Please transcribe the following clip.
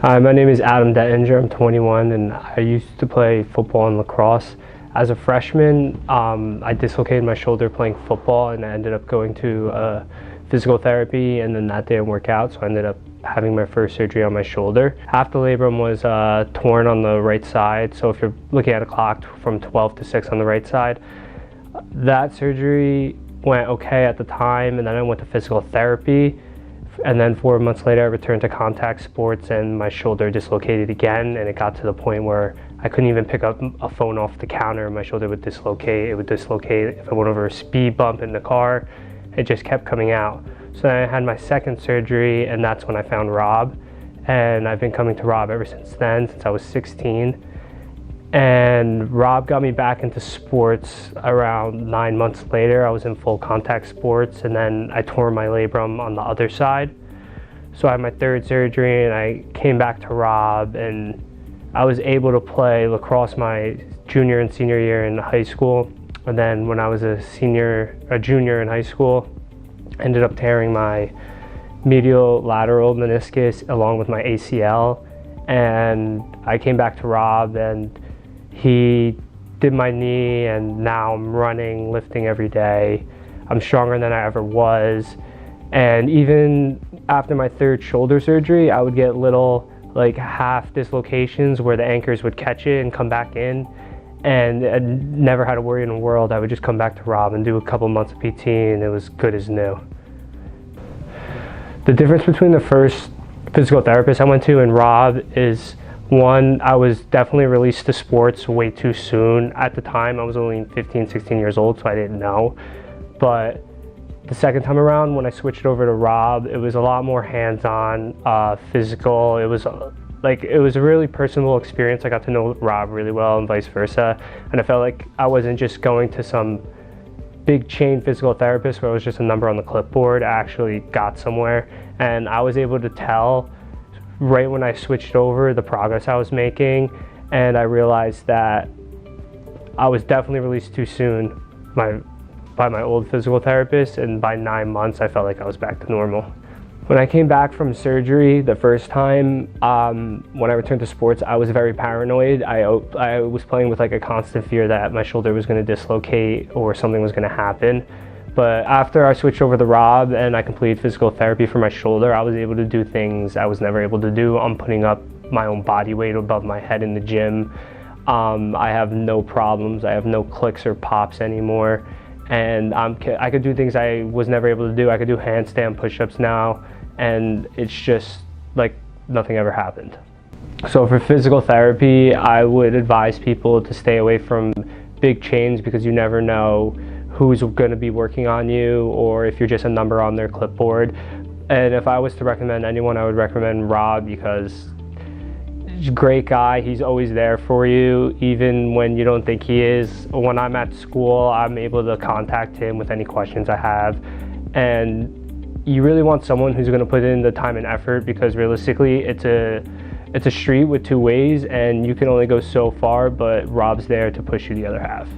Hi, my name is Adam Dettinger. I'm 21 and I used to play football and lacrosse. As a freshman, I dislocated my shoulder playing football and I ended up going to physical therapy, and then that didn't work out, so I ended up having my first surgery on my shoulder. Half the labrum was torn on the right side, so if you're looking at a clock from 12 to 6 on the right side. That surgery went okay at the time, and then I went to physical therapy. And then 4 months later, I returned to contact sports and my shoulder dislocated again, and it got to the point where I couldn't even pick up a phone off the counter. My shoulder would dislocate. It would dislocate if I went over a speed bump in the car. It just kept coming out. So then I had my second surgery, and that's when I found Rob. And I've been coming to Rob ever since then, since I was 16. And Rob got me back into sports around 9 months later. I was in full contact sports, and then I tore my labrum on the other side. So I had my third surgery, and I came back to Rob, and I was able to play lacrosse my junior and senior year in high school. And then when I was a junior in high school, I ended up tearing my medial lateral meniscus along with my ACL. And I came back to Rob, and he did my knee, and now I'm running, lifting every day. I'm stronger than I ever was. And even after my third shoulder surgery, I would get little like half dislocations where the anchors would catch it and come back in. And I never had a worry in the world. I would just come back to Rob and do a couple months of PT, and it was good as new. The difference between the first physical therapist I went to and Rob is, one, I was definitely released to sports way too soon. At the time, I was only 15, 16 years old, so I didn't know. But the second time around, when I switched over to Rob, it was a lot more hands-on, physical. It was a really personal experience. I got to know Rob really well and vice versa. And I felt like I wasn't just going to some big chain physical therapist where it was just a number on the clipboard. I actually got somewhere, and I was able to tell right when I switched over the progress I was making, and I realized that I was definitely released too soon by my old physical therapist, and by 9 months I felt like I was back to normal. When I came back from surgery the first time, when I returned to sports, I was very paranoid. I was playing with like a constant fear that my shoulder was going to dislocate or something was going to happen. But after I switched over to Rob and I completed physical therapy for my shoulder, I was able to do things I was never able to do. I'm putting up my own body weight above my head in the gym. I have no problems. I have no clicks or pops anymore. And I could do things I was never able to do. I could do handstand push-ups now, and it's just like nothing ever happened. So for physical therapy, I would advise people to stay away from big chains, because you never know who's going to be working on you, or if you're just a number on their clipboard. And if I was to recommend anyone, I would recommend Rob, because he's a great guy. He's always there for you, even when you don't think he is. When I'm at school, I'm able to contact him with any questions I have. And you really want someone who's going to put in the time and effort, because realistically, it's a street with two ways, and you can only go so far, but Rob's there to push you the other half.